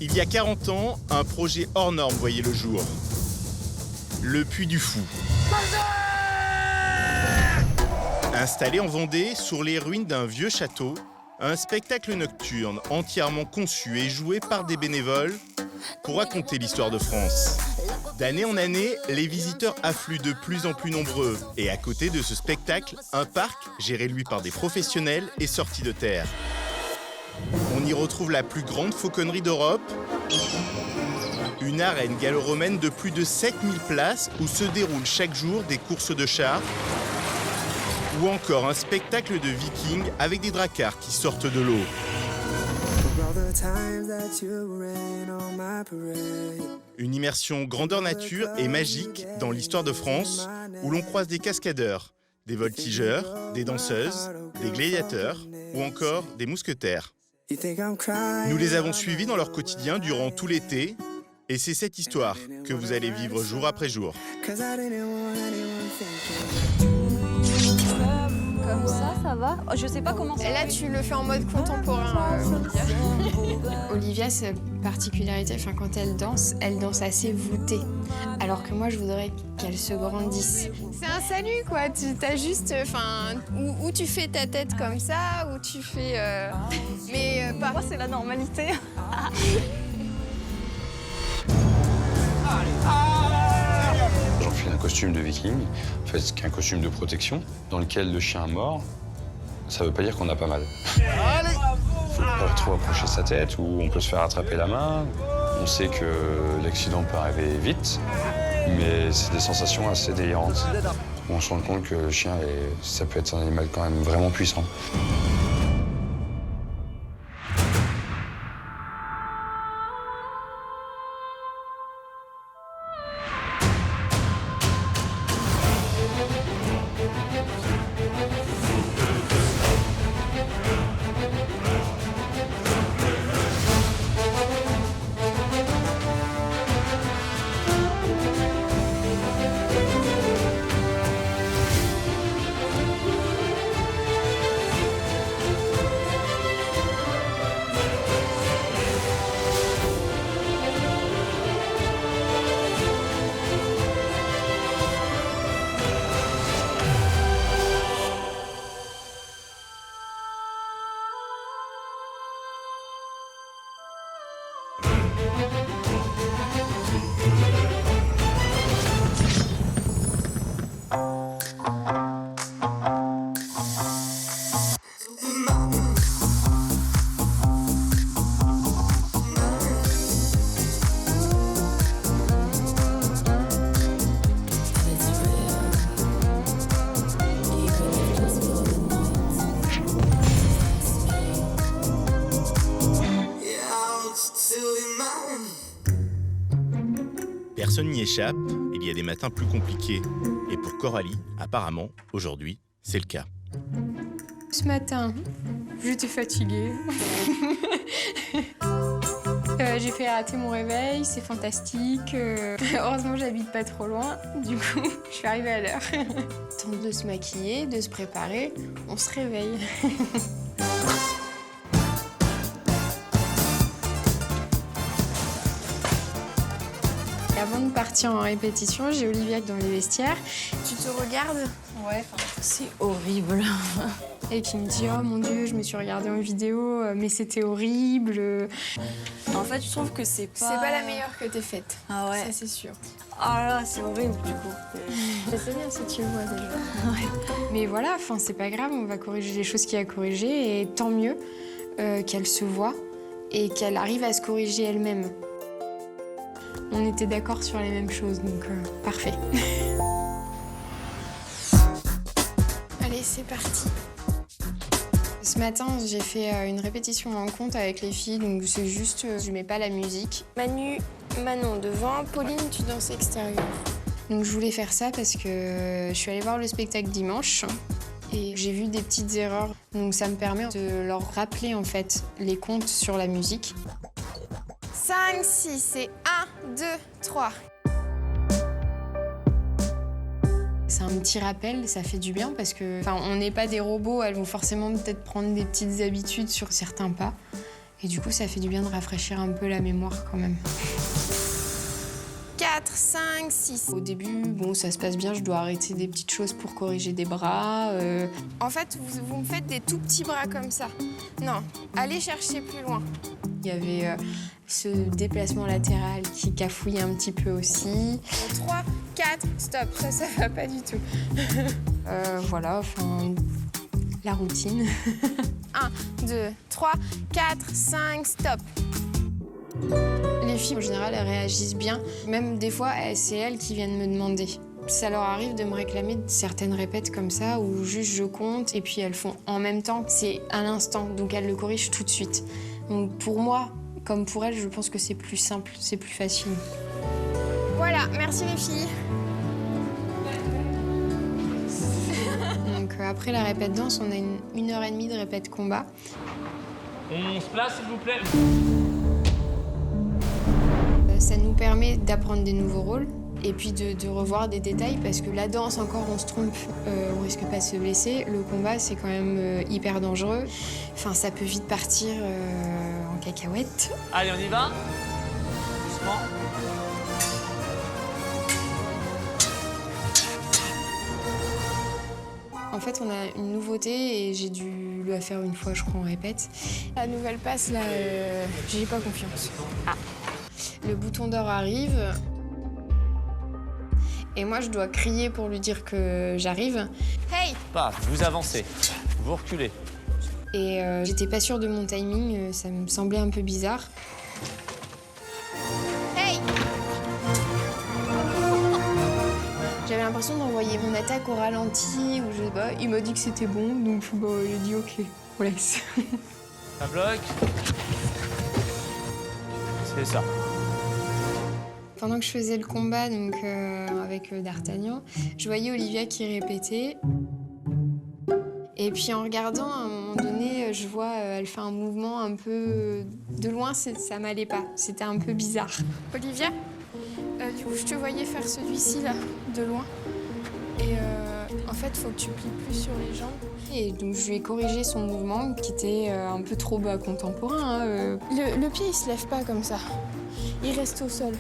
Il y a 40 ans, un projet hors norme voyait le jour. Le Puy du Fou. Installé en Vendée, sur les ruines d'un vieux château, un spectacle nocturne entièrement conçu et joué par des bénévoles pour raconter l'histoire de France. D'année en année, les visiteurs affluent de plus en plus nombreux. Et à côté de ce spectacle, un parc géré lui par des professionnels est sorti de terre. On y retrouve la plus grande fauconnerie d'Europe, une arène gallo-romaine de plus de 7000 places où se déroulent chaque jour des courses de chars, ou encore un spectacle de vikings avec des dracars qui sortent de l'eau. Une immersion grandeur nature et magique dans l'histoire de France, où l'on croise des cascadeurs, des voltigeurs, des danseuses, des gladiateurs ou encore des mousquetaires. Nous les avons suivis dans leur quotidien durant tout l'été, et c'est cette histoire que vous allez vivre jour après jour. Comme ça va. Je sais pas comment ça. Et là, tu le fais en mode contemporain, Olivia. Olivia, sa particularité, quand elle danse assez voûtée. Alors que moi, je voudrais qu'elle se grandisse. C'est un salut, quoi. Tu as juste, où tu fais ta tête comme ça, où tu fais. Mais Pour moi, c'est la normalité. J'enfile un costume de viking, en fait, c'est un costume de protection, dans lequel le chien mord. Ça veut pas dire qu'on a pas mal. Faut pas trop approcher sa tête, ou on peut se faire attraper la main. On sait que l'accident peut arriver vite, mais c'est des sensations assez délirantes. On se rend compte que le chien, ça peut être un animal quand même vraiment puissant. Personne n'y échappe, il y a des matins plus compliqués. Et pour Coralie, apparemment, aujourd'hui, c'est le cas. ce matin, j'étais fatiguée. J'ai fait rater mon réveil, c'est fantastique. Heureusement, j'habite pas trop loin. Du coup, je suis arrivée à l'heure. Temps de se maquiller, de se préparer, on se réveille. Avant de partir en répétition, j'ai Olivia dans les vestiaires. Tu te regardes? Ouais, c'est horrible. Et qui me dit « Oh mon Dieu, je me suis regardée en vidéo, mais c'était horrible. » En fait, je trouve que c'est pas... C'est pas la meilleure que t'aies faite. Ah ouais. Ça, c'est sûr. Ah là, c'est horrible, du coup. Je sais bien si tu le vois déjà. Ouais. Mais voilà, c'est pas grave, on va corriger les choses qu'il y a à corriger. Et tant mieux qu'elle se voit et qu'elle arrive à se corriger elle-même. On était d'accord sur les mêmes choses, donc parfait. Allez, c'est parti. Ce matin, j'ai fait une répétition en compte avec les filles, donc c'est juste, je mets pas la musique. Manu, Manon devant, Pauline, tu danses extérieur. Donc je voulais faire ça parce que je suis allée voir le spectacle dimanche et j'ai vu des petites erreurs. Donc ça me permet de leur rappeler en fait les comptes sur la musique. 5, 6, c'est 1, 2, 3. C'est un petit rappel, ça fait du bien parce que, on n'est pas des robots, elles vont forcément peut-être prendre des petites habitudes sur certains pas. Et du coup, ça fait du bien de rafraîchir un peu la mémoire quand même. 4, 5, 6. Au début, bon, ça se passe bien, je dois arrêter des petites choses pour corriger des bras. En fait, vous me faites des tout petits bras comme ça. Non, allez chercher plus loin. Il y avait ce déplacement latéral qui cafouille un petit peu aussi. 3, 4, stop, ça va pas du tout. Voilà, enfin, la routine. 1, 2, 3, 4, 5, stop. Les filles, en général, elles réagissent bien. Même des fois, c'est elles qui viennent me demander. Ça leur arrive de me réclamer certaines répètes comme ça, où juste je compte et puis elles font en même temps. C'est à l'instant, donc elles le corrigent tout de suite. Donc pour moi, comme pour elles, je pense que c'est plus simple, c'est plus facile. Voilà, merci les filles. Donc après la répète danse, on a une heure et demie de répète combat. On se place, s'il vous plaît. Ça nous permet d'apprendre des nouveaux rôles et puis de revoir des détails parce que la danse, encore, on se trompe, on risque pas de se blesser. Le combat, c'est quand même hyper dangereux. Enfin, ça peut vite partir en cacahuète. Allez, on y va. Doucement. En fait, on a une nouveauté et j'ai dû la faire une fois, je crois, en répète. La nouvelle passe, là, j'ai pas confiance. Ah. Le bouton d'or arrive. Et moi, je dois crier pour lui dire que j'arrive. Hey! Paf, vous avancez. Vous reculez. Et j'étais pas sûre de mon timing, ça me semblait un peu bizarre. Hey! J'avais l'impression d'envoyer mon attaque au ralenti, ou je sais pas. Il m'a dit que c'était bon, donc j'ai dit OK, on laisse. Ça bloque. C'est ça. Pendant que je faisais le combat donc, avec D'Artagnan, je voyais Olivia qui répétait. Et puis en regardant, à un moment donné, je vois, elle fait un mouvement un peu... De loin, ça m'allait pas. C'était un peu bizarre. Olivia, du coup, je te voyais faire celui-ci, là, de loin. Et en fait, faut que tu plies plus sur les jambes. Et donc, je lui ai corrigé son mouvement, qui était un peu trop bas contemporain. Hein, Le pied, il se lève pas comme ça. Il reste au sol.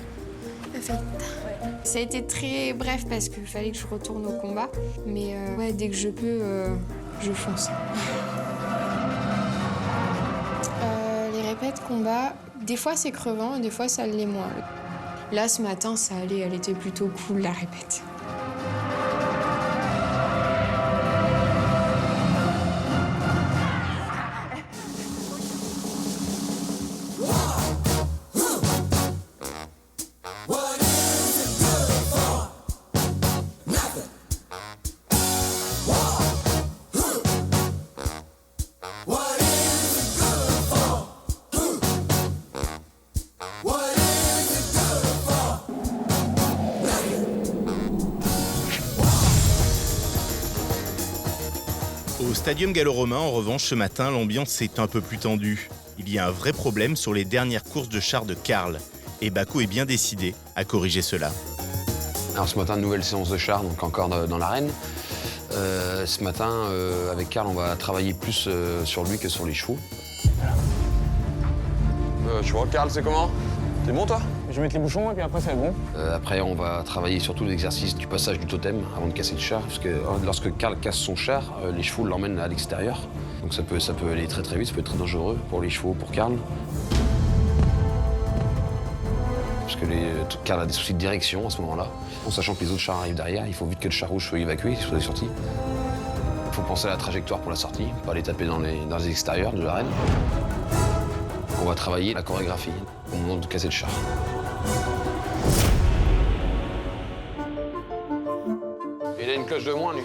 Ça a été très bref parce qu'il fallait que je retourne au combat. Mais ouais, dès que je peux, je fonce. Les répètes combat, des fois c'est crevant et des fois ça l'est moins. Là, ce matin, ça allait, elle était plutôt cool, la répète. Au Stadium Gallo-Romain, en revanche, ce matin, l'ambiance est un peu plus tendue. Il y a un vrai problème sur les dernières courses de chars de Karl. Et Bako est bien décidé à corriger cela. Alors ce matin, nouvelle séance de chars, donc encore dans l'arène. Ce matin, avec Karl, on va travailler plus sur lui que sur les chevaux. Tu vois, Karl, c'est comment? T'es bon, toi? Je vais mettre les bouchons et puis après, ça va être bon. Après, on va travailler surtout l'exercice du passage du totem avant de casser le char. Parce que lorsque Karl casse son char, les chevaux l'emmènent à l'extérieur. Donc ça peut aller très très vite, ça peut être très dangereux pour les chevaux, pour Karl. Parce que Karl a des soucis de direction à ce moment-là. En sachant que les autres chars arrivent derrière, il faut vite que le char rouge soit évacué sur les sorties. Il faut penser à la trajectoire pour la sortie, pas les taper dans les extérieurs de l'arène. On va travailler la chorégraphie au moment de casser le char. Il a une cloche de moins, lui.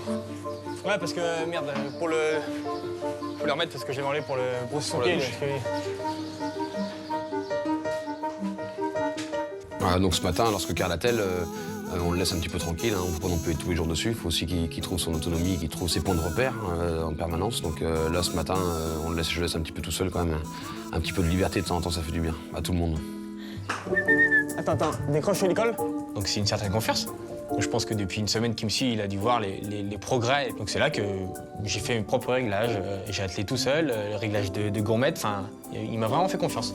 Ouais, parce que, merde, faut le remettre parce que j'ai enlevé pour se souquer. Voilà, donc ce matin, lorsque Karl attelle, on le laisse un petit peu tranquille. Hein, on ne peut pas non plus être tous les jours dessus. Il faut aussi qu'il trouve son autonomie, qu'il trouve ses points de repère en permanence. Donc là, ce matin, je le laisse un petit peu tout seul quand même. Un petit peu de liberté de temps en temps, ça fait du bien à tout le monde. Attends, décroche l'école. Donc c'est une certaine confiance? Donc, je pense que depuis une semaine qu'il me suit, il a dû voir les progrès. Donc c'est là que j'ai fait mes propres réglages. J'ai attelé tout seul, le réglage de gourmette. Enfin, il m'a vraiment fait confiance.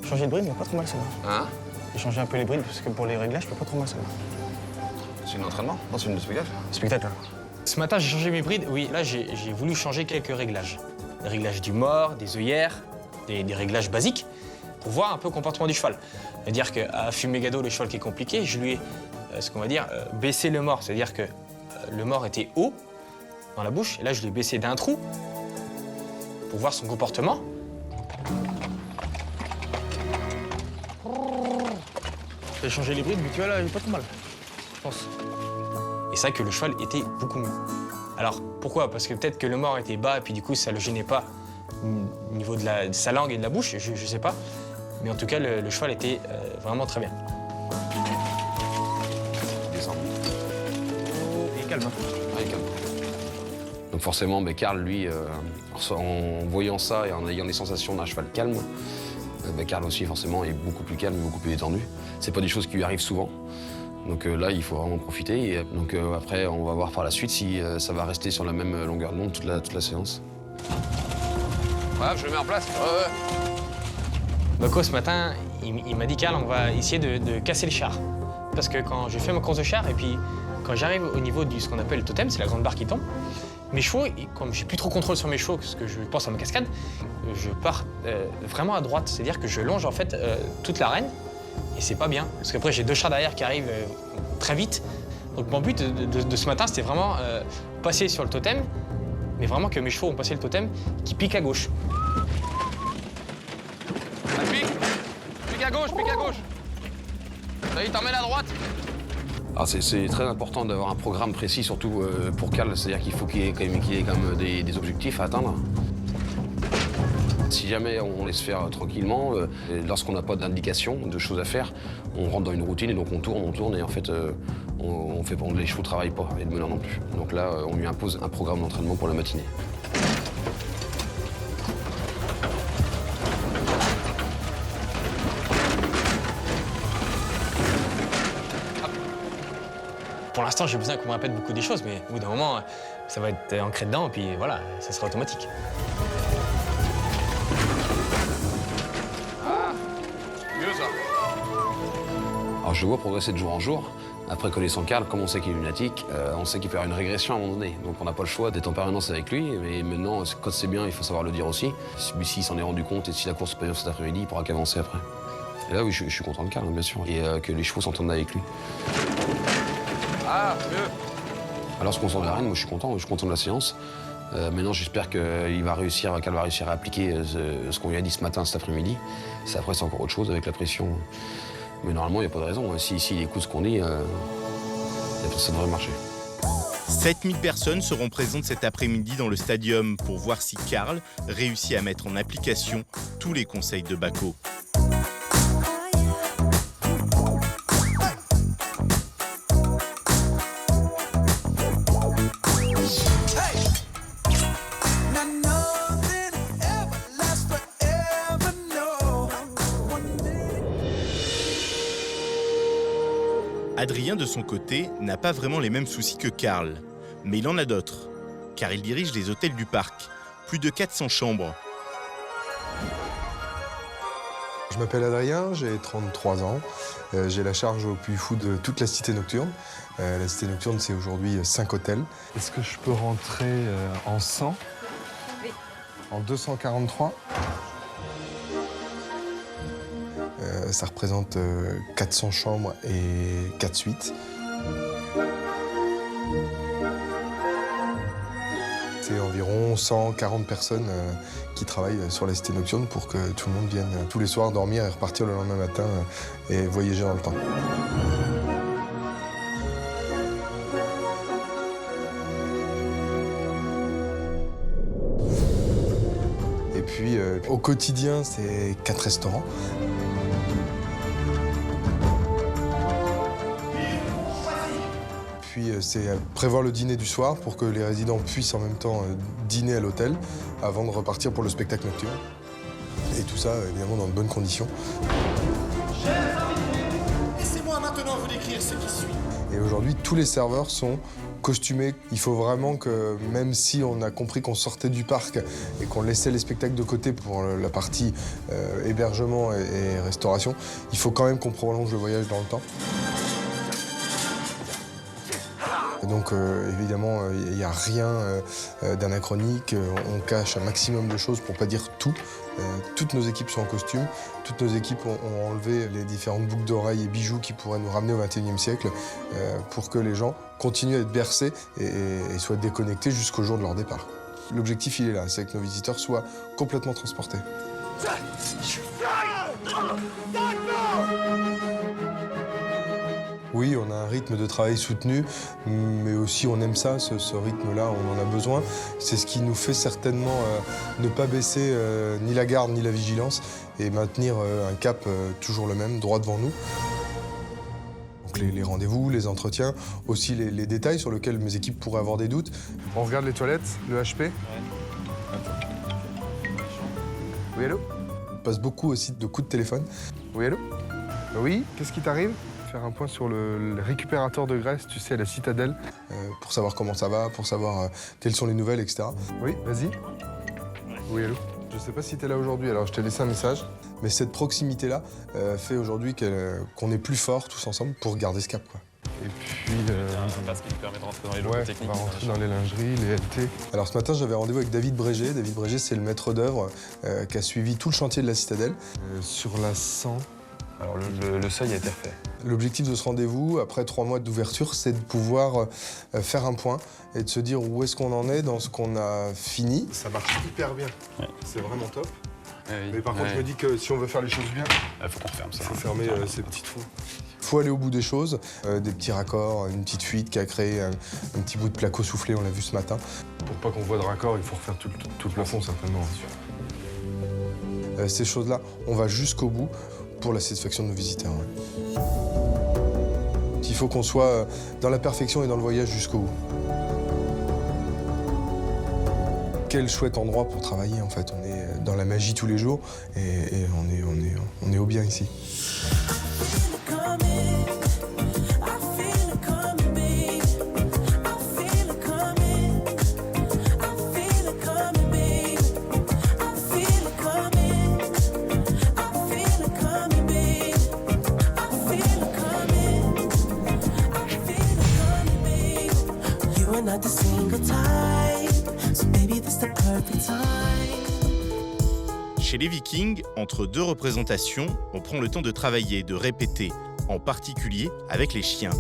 Changer de bride, mais pas trop mal ça va. Hein? J'ai changé un peu les brides parce que pour les réglages, pas trop mal ça va. C'est un entraînement? Non, c'est une spectacle? Spectacle. Ce matin, j'ai changé mes brides. Oui, là, j'ai voulu changer quelques réglages. Les réglages du mors, des œillères, des réglages basiques, pour voir un peu le comportement du cheval. C'est-à-dire qu'à Fumegado, le cheval qui est compliqué, je lui ai, ce qu'on va dire, baissé le mors. C'est-à-dire que le mors était haut dans la bouche, et là, je l'ai baissé d'un trou pour voir son comportement. J'ai changé les brides, mais tu vois, là, il est pas trop mal, je pense. Et c'est vrai que le cheval était beaucoup mieux. Alors, pourquoi? Parce que peut-être que le mors était bas, et puis du coup, ça le gênait pas au niveau de sa langue et de la bouche, je sais pas. Mais en tout cas, le cheval était vraiment très bien. Descends. Et calme. Allez, calme. Donc forcément, Karl, lui, en voyant ça et en ayant les sensations d'un cheval calme, Karl aussi, forcément, est beaucoup plus calme, beaucoup plus détendu. C'est pas des choses qui lui arrivent souvent. Donc là, il faut vraiment profiter. Et donc après, on va voir par la suite si ça va rester sur la même longueur d'onde toute la séance. Ouais, je le mets en place. Ouais. Bako, ce matin, il m'a dit, Karl, on va essayer de casser le char. Parce que quand j'ai fait ma course de char, et puis quand j'arrive au niveau de ce qu'on appelle le totem, c'est la grande barre qui tombe, mes chevaux, comme j'ai plus trop contrôle sur mes chevaux, parce que je pense à ma cascade, je pars vraiment à droite. C'est-à-dire que je longe en fait toute l'arène, et c'est pas bien. Parce qu'après, j'ai deux chars derrière qui arrivent très vite. Donc mon but de ce matin, c'était vraiment passer sur le totem, mais vraiment que mes chevaux ont passé le totem, qui pique à gauche. Pique à gauche. Ça y est, t'emmènes à droite. Alors c'est très important d'avoir un programme précis, surtout pour Karl, c'est-à-dire qu'il faut qu'il y ait quand même des objectifs à atteindre. Si jamais on laisse faire tranquillement, lorsqu'on n'a pas d'indication de choses à faire, on rentre dans une routine et donc on tourne et en fait les chevaux ne travaillent pas et le meneur non plus. Donc là, on lui impose un programme d'entraînement pour la matinée. Pour l'instant, j'ai besoin qu'on me répète beaucoup des choses, mais au bout d'un moment, ça va être ancré dedans, et puis voilà, ça sera automatique. Mieux ça. Alors je le vois progresser de jour en jour. Après, connaissant Karl, comme on sait qu'il est lunatique, on sait qu'il peut y avoir une régression à un moment donné. Donc on n'a pas le choix d'être en permanence avec lui. Mais maintenant, quand c'est bien, il faut savoir le dire aussi. S'il s'en est rendu compte et si la course se passe bien cet après-midi, il pourra qu'avancer après. Et là, oui, je suis content de Karl, bien sûr. Et que les chevaux s'entendent avec lui. Ah, mieux. Alors, lorsqu'on sort de l'arène, moi je suis content de la séance. Maintenant, j'espère que Karl va réussir à appliquer ce qu'on lui a dit ce matin, cet après-midi. Après, c'est encore autre chose avec la pression. Mais normalement, il n'y a pas de raison. S'il écoute ce qu'on dit, ça devrait marcher. 7000 personnes seront présentes cet après-midi dans le stadium pour voir si Karl réussit à mettre en application tous les conseils de Bako. Adrien, de son côté, n'a pas vraiment les mêmes soucis que Karl. Mais il en a d'autres, car il dirige les hôtels du parc. Plus de 400 chambres. Je m'appelle Adrien, j'ai 33 ans. J'ai la charge au Puy Fou de toute la cité nocturne. La cité nocturne, c'est aujourd'hui 5 hôtels. Est-ce que je peux rentrer en 100 ? Oui. En 243 ? Ça représente 400 chambres et 4 suites. C'est environ 140 personnes qui travaillent sur la cité nocturne pour que tout le monde vienne tous les soirs dormir et repartir le lendemain matin et voyager dans le temps. Et puis au quotidien, c'est 4 restaurants. Puis c'est prévoir le dîner du soir pour que les résidents puissent en même temps dîner à l'hôtel avant de repartir pour le spectacle nocturne. Et tout ça, évidemment, dans de bonnes conditions. Laissez-moi maintenant vous décrire ce qui suit. Et aujourd'hui, tous les serveurs sont costumés. Il faut vraiment que, même si on a compris qu'on sortait du parc et qu'on laissait les spectacles de côté pour la partie hébergement et restauration, il faut quand même qu'on prolonge le voyage dans le temps. Et donc, évidemment, il n'y a rien d'anachronique. On cache un maximum de choses pour pas dire tout. Toutes nos équipes sont en costume. Toutes nos équipes ont enlevé les différentes boucles d'oreilles et bijoux qui pourraient nous ramener au XXIe siècle pour que les gens continuent à être bercés et soient déconnectés jusqu'au jour de leur départ. L'objectif, il est là, c'est que nos visiteurs soient complètement transportés. Oui, on a un rythme de travail soutenu, mais aussi on aime ça, ce rythme-là, on en a besoin. C'est ce qui nous fait certainement ne pas baisser ni la garde ni la vigilance et maintenir un cap toujours le même, droit devant nous. Donc les rendez-vous, les entretiens, aussi les détails sur lesquels mes équipes pourraient avoir des doutes. On regarde les toilettes, le HP. Oui, allô? On passe beaucoup aussi de coups de téléphone. Oui, allô? Oui, qu'est-ce qui t'arrive? Faire un point sur le récupérateur de graisse, tu sais, à la citadelle, pour savoir comment ça va, pour savoir quelles sont les nouvelles, etc. Oui, vas-y. Oui, allô? Je sais pas si t'es là aujourd'hui, alors je t'ai laissé un message. Mais cette proximité-là fait aujourd'hui qu'on est plus forts tous ensemble pour garder ce cap, quoi. Et puis... un pass qui nous permet de rentrer dans les locaux techniques. On va rentrer dans les lingeries, les LT. Alors ce matin, j'avais rendez-vous avec David Brégé. David Brégé, c'est le maître d'œuvre qui a suivi tout le chantier de la citadelle. Sur la 100... Alors le seuil a été refait. L'objectif de ce rendez-vous, après 3 mois d'ouverture, c'est de pouvoir faire un point et de se dire où est-ce qu'on en est dans ce qu'on a fini. Ça marche hyper bien, c'est vraiment top. Mais par contre, je me dis que si on veut faire les choses bien, Il faut qu'on referme ça. il faut fermer ces petits trous. Il faut aller au bout des choses, des petits raccords, une petite fuite qui a créé un petit bout de placo soufflé, on l'a vu ce matin. Pour pas qu'on voit de raccord, il faut refaire tout le plafond certainement. Ces choses-là, on va jusqu'au bout pour la satisfaction de nos visiteurs. Ouais. Il faut qu'on soit dans la perfection et dans le voyage jusqu'au bout. Quel chouette endroit pour travailler en fait. On est dans la magie tous les jours et on est au bien ici. Chez les Vikings, entre 2 représentations, on prend le temps de travailler, de répéter, en particulier avec les chiens.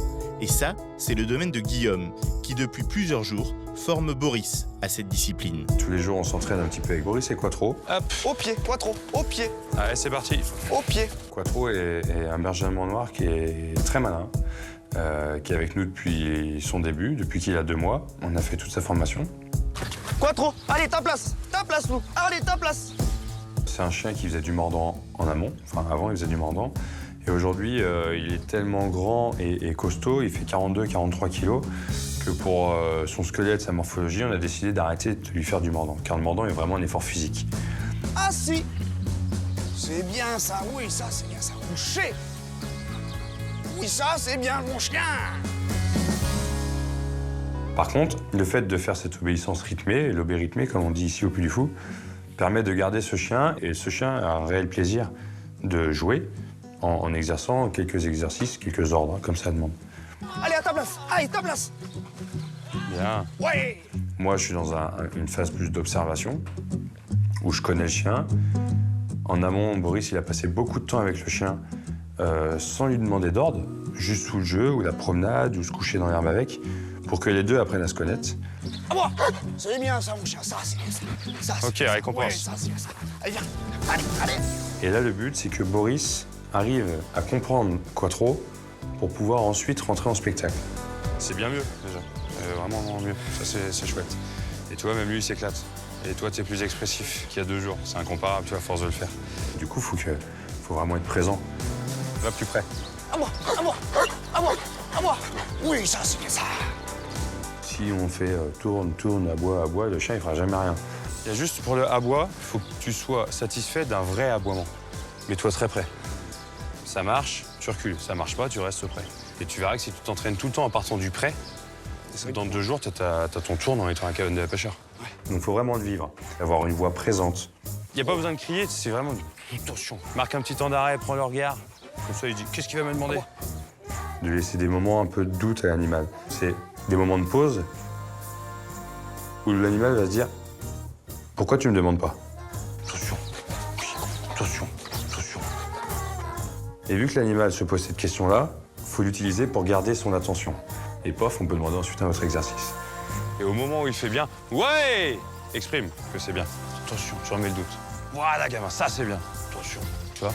Et ça, c'est le domaine de Guillaume, qui depuis plusieurs jours forme Boris à cette discipline. Tous les jours, on s'entraîne un petit peu avec Boris et Quattro. Hop, Au pied, Quattro, au pied, allez c'est parti. au pied. Quattro est un berger allemand noir qui est très malin, qui est avec nous depuis son début, depuis qu'il a 2 mois. On a fait toute sa formation. Quattro, allez, ta place, Lou, allez, ta place. C'est un chien qui faisait du mordant en amont, enfin avant il faisait du mordant. Et aujourd'hui, il est tellement grand et costaud, il fait 42-43 kilos, que pour son squelette, sa morphologie, on a décidé d'arrêter de lui faire du mordant. Car le mordant est vraiment un effort physique. Ah si, c'est bien ça, oui, ça c'est bien ça. Couché. Oui, ça c'est bien mon chien. Par contre, le fait de faire cette obéissance rythmée, l'obé-rythmée, comme on dit ici au Puy du Fou, permet de garder ce chien, et ce chien a un réel plaisir de jouer en exerçant quelques exercices, quelques ordres, comme ça demande. Allez, à ta place, allez, ta place. Bien. Ouais. Moi, je suis dans une phase plus d'observation, où je connais le chien. En amont, Boris, il a passé beaucoup de temps avec le chien, sans lui demander d'ordre, juste sous le jeu, ou la promenade, ou se coucher dans l'herbe avec, pour que les deux apprennent à se connaître. À moi. C'est bien ça, mon chien, ça c'est bien ça. Ça, Ok, c'est bien ça. récompense. Ouais, ça c'est bien ça. Allez, viens. Allez, allez. Et là, le but, c'est que Boris arrive à comprendre Quattro pour pouvoir ensuite rentrer en spectacle. C'est bien mieux, déjà. Vraiment mieux. Ça, c'est chouette. Et tu vois, même lui, il s'éclate. Et toi, tu es plus expressif qu'il y a 2 jours. C'est incomparable, tu vois, à force de le faire. Du coup, faut vraiment être présent. Va plus près. À moi, à moi, à moi, à moi. Oui, ça c'est bien ça. Si on fait tourne, aboie, le chien, il fera jamais rien. Il y a juste pour le aboie, il faut que tu sois satisfait d'un vrai aboiement. Mets-toi très près. Ça marche, tu recules. Ça marche pas, tu restes près. Et tu verras que si tu t'entraînes tout le temps en partant du pré, dans 2 jours, t'as ton tour dans les terrains cabane de la pêcheur. Donc il faut vraiment le vivre, avoir une voix présente. Il n'y a pas besoin de crier, c'est vraiment attention. Marque un petit temps d'arrêt, prends le regard. Comme ça, il dit qu'est-ce qu'il va me demander. De laisser des moments un peu de doute à l'animal. C'est des moments de pause où l'animal va se dire pourquoi tu me demandes pas. Attention, attention, attention. Et vu que l'animal se pose cette question-là, il faut l'utiliser pour garder son attention. Et pof, on peut demander ensuite un autre exercice. Et au moment où il fait bien, ouais, exprime que c'est bien. Attention, tu remets le doute. Voilà, gamin, ça c'est bien. Attention, tu vois,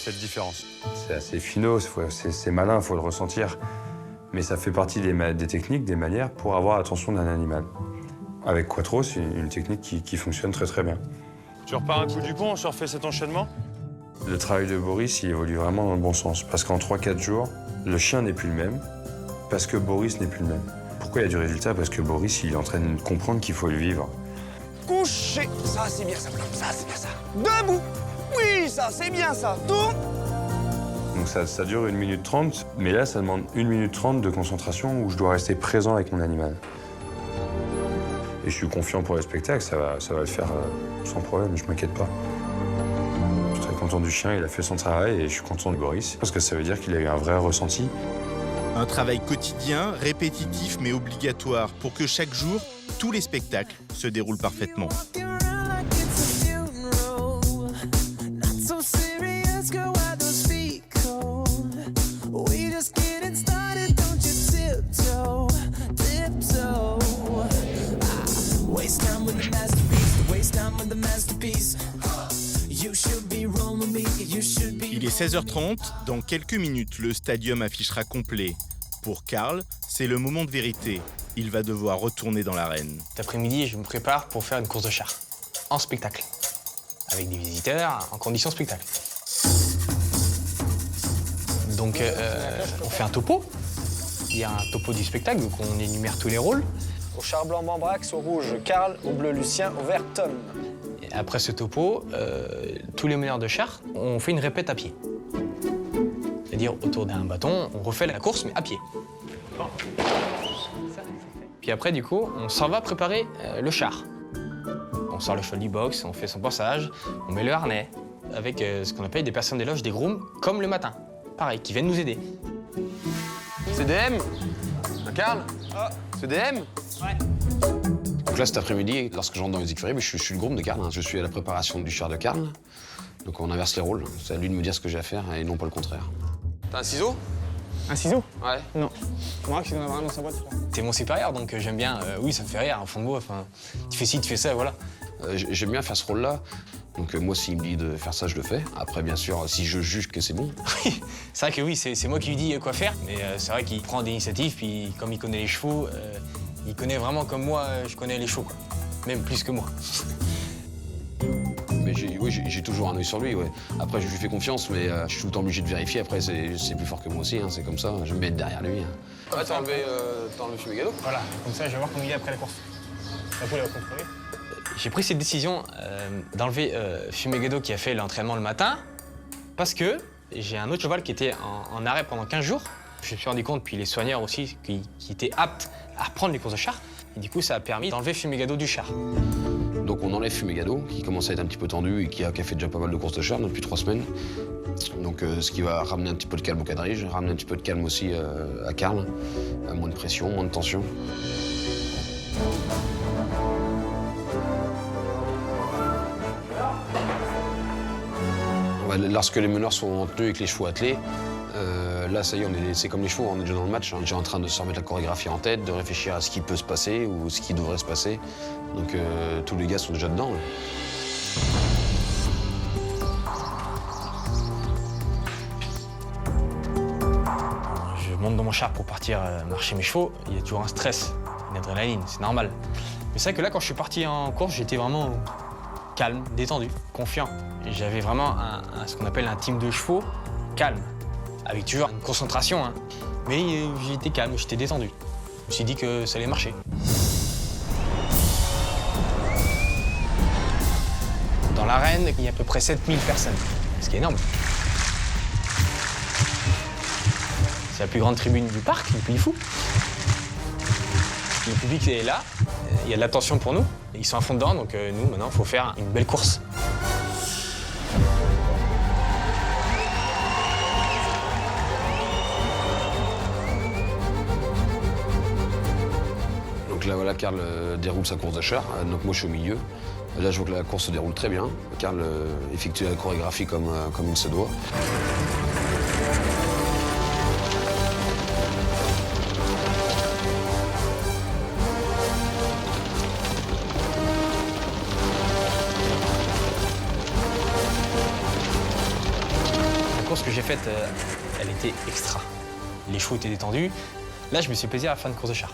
cette différence. C'est assez finot, c'est malin, il faut le ressentir. Mais ça fait partie des techniques, des manières pour avoir l'attention d'un animal. Avec Quattro, c'est une technique qui fonctionne très très bien. Tu repars un coup du pont, on se refait cet enchaînement. Le travail de Boris, il évolue vraiment dans le bon sens. Parce qu'en 3-4 jours, le chien n'est plus le même, parce que Boris n'est plus le même. Pourquoi il y a du résultat? Parce que Boris, il est en train de comprendre qu'il faut le vivre. Couché. Ça, c'est bien ça. Ça, c'est bien ça. Debout. Oui, ça, c'est bien ça. Tourne. Donc ça dure 1 minute 30, mais là, ça demande 1 minute 30 de concentration où je dois rester présent avec mon animal. Et je suis confiant pour le spectacle, ça va le faire sans problème, je m'inquiète pas. Je suis très content du chien, il a fait son travail et je suis content de Boris, parce que ça veut dire qu'il a eu un vrai ressenti. Un travail quotidien, répétitif mais obligatoire pour que chaque jour, tous les spectacles se déroulent parfaitement. Il est 16h30, dans quelques minutes, le stadium affichera complet. Pour Karl, c'est le moment de vérité. Il va devoir retourner dans l'arène. Cet après-midi, je me prépare pour faire une course de char, en spectacle, avec des visiteurs, en condition spectacle. Donc, on fait un topo. Il y a un topo du spectacle, donc on énumère tous les rôles. Au char blanc, Bambrax, au rouge, Karl, au bleu, Lucien, au vert, Tom. Et après ce topo, tous les meneurs de char, on fait une répète à pied. C'est-à-dire, autour d'un bâton, on refait la course, mais à pied. Puis après, du coup, on s'en va préparer le char. On sort le cheval du box, on fait son passage, on met le harnais, avec ce qu'on appelle des personnes d'éloge, des grooms, comme le matin. Pareil, qui viennent nous aider. CDM Karl CDM Ouais. Donc là, cet après-midi, lorsque je rentre dans les écuries, je suis le groom de Karl. Je suis à la préparation du char de Karl. Donc on inverse les rôles. C'est à lui de me dire ce que j'ai à faire et non pas le contraire. T'as un ciseau? Un ciseau? Ouais. Non. Moi, il en a vraiment dans sa boîte, je crois. T'es mon supérieur, donc j'aime bien. Oui, ça me fait rire, en fond de moi. Enfin, tu fais ci, tu fais ça, voilà. J'aime bien faire ce rôle-là. Donc moi, s'il me dit de faire ça, je le fais. Après, bien sûr, si je juge que c'est bon. Oui, c'est vrai que oui, c'est moi qui lui dis quoi faire. Mais c'est vrai qu'il prend des initiatives, puis comme il connaît les chevaux, il connaît vraiment comme moi, je connais les chevaux, quoi. Même plus que moi. Mais j'ai toujours un œil sur lui, ouais. Après, je lui fais confiance, mais je suis tout le temps obligé de vérifier. Après, c'est plus fort que moi aussi, hein, c'est comme ça. J'aime bien être derrière lui. Hein. Ah, t'as enlevé Fumigado? Voilà, comme ça, je vais voir comment il est après la course. La poule, elle va contrôler. J'ai pris cette décision d'enlever Fumigado qui a fait l'entraînement le matin parce que j'ai un autre cheval qui était en arrêt pendant 15 jours. Je me suis rendu compte, puis les soigneurs aussi, qui étaient aptes à reprendre les courses de char. Et du coup, ça a permis d'enlever Fumigado du char. Donc on enlève Fumigado, qui commence à être un petit peu tendu et qui a fait déjà pas mal de courses de char depuis 3 semaines. Donc ce qui va ramener un petit peu de calme au quadrige, ramener un petit peu de calme aussi à Karl. Moins de pression, moins de tension. Lorsque les meneurs sont en tenue avec les chevaux attelés, là, ça y est, c'est comme les chevaux, on est déjà dans le match. On est déjà en train de se remettre la chorégraphie en tête, de réfléchir à ce qui peut se passer ou ce qui devrait se passer. Donc tous les gars sont déjà dedans. Ouais. Je monte dans mon char pour partir marcher mes chevaux. Il y a toujours un stress, une adrénaline, c'est normal. Mais c'est vrai que là, quand je suis parti en course, j'étais vraiment calme, détendu, confiant. J'avais vraiment ce qu'on appelle un team de chevaux calme, avec toujours une concentration. Hein. Mais j'étais calme, j'étais détendu. Je me suis dit que ça allait marcher. Dans l'arène, il y a à peu près 7000 personnes, ce qui est énorme. C'est la plus grande tribune du parc, du Puy Fou. Le public est là, il y a de l'attention pour nous. Ils sont à fond dedans, donc nous, maintenant, il faut faire une belle course. Donc là, voilà, Karl déroule sa course de char. Donc moi, je suis au milieu. Là, je vois que la course se déroule très bien. Karl effectue la chorégraphie comme il se doit. La course que j'ai faite, elle était extra. Les chevaux étaient détendus. Là, je me suis plaisir à la fin de course de char.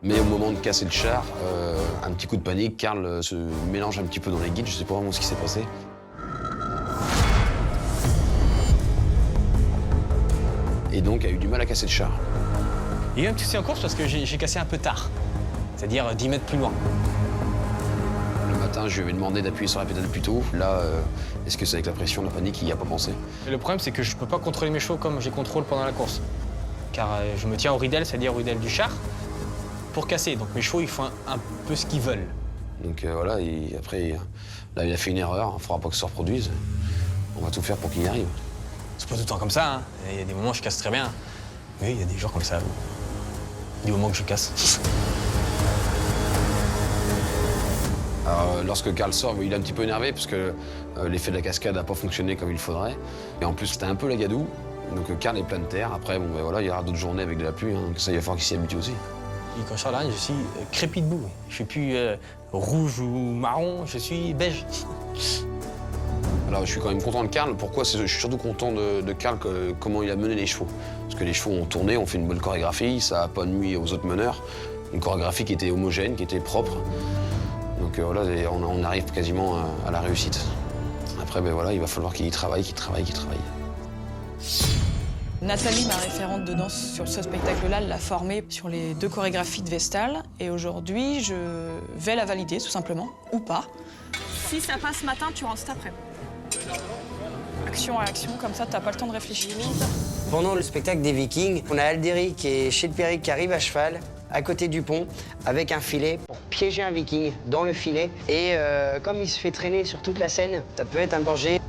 Mais au moment de casser le char, un petit coup de panique, Karl se mélange un petit peu dans les guides, je sais pas vraiment ce qui s'est passé. Et donc a eu du mal à casser le char. Il y a eu un petit souci en course parce que j'ai cassé un peu tard, c'est-à-dire 10 mètres plus loin. Le matin, je lui avais demandé d'appuyer sur la pédale plus tôt. Là, est-ce que c'est avec la pression, la panique, il n'y a pas pensé? Et le problème, c'est que je ne peux pas contrôler mes chevaux comme je les contrôle pendant la course. Car je me tiens au ridel, c'est-à-dire au ridel du char, pour casser. Donc mes chevaux, ils font un peu ce qu'ils veulent. Donc voilà, après, là, il a fait une erreur, il ne faudra pas que ça se reproduise. On va tout faire pour qu'il y arrive. C'est pas tout le temps comme ça, hein. Il y a des moments où je casse très bien. Mais il y a des jours comme ça, du moment que je casse. Alors, lorsque Karl sort, il est un petit peu énervé parce que l'effet de la cascade n'a pas fonctionné comme il faudrait. Et en plus, c'était un peu la gadoue. Donc Karl est plein de terre. Après, bon, ben, voilà, il y aura d'autres journées avec de la pluie. Hein. Ça, il va falloir qu'il s'y habitue aussi. Et quand je sors de la reine, je suis crépi debout. Je suis plus rouge ou marron, je suis beige. Alors, je suis quand même content de Karl. Pourquoi? Je suis surtout content de Karl, comment il a mené les chevaux. Parce que les chevaux ont tourné, ont fait une bonne chorégraphie. Ça n'a pas nuit aux autres meneurs. Une chorégraphie qui était homogène, qui était propre. Donc voilà, on arrive quasiment à la réussite. Après, ben voilà, il va falloir qu'il travaille. Nathalie, ma référente de danse sur ce spectacle-là, l'a formée sur les 2 chorégraphies de Vestal. Et aujourd'hui, je vais la valider, tout simplement, ou pas. Si ça passe ce matin, tu rentres cet après. Action-réaction, comme ça, t'as pas le temps de réfléchir. Pendant le spectacle des Vikings, on a Aldéric et Chilpéric qui arrivent à cheval, à côté du pont, avec un filet pour piéger un Viking dans le filet. Et comme il se fait traîner sur toute la scène, ça peut être un danger.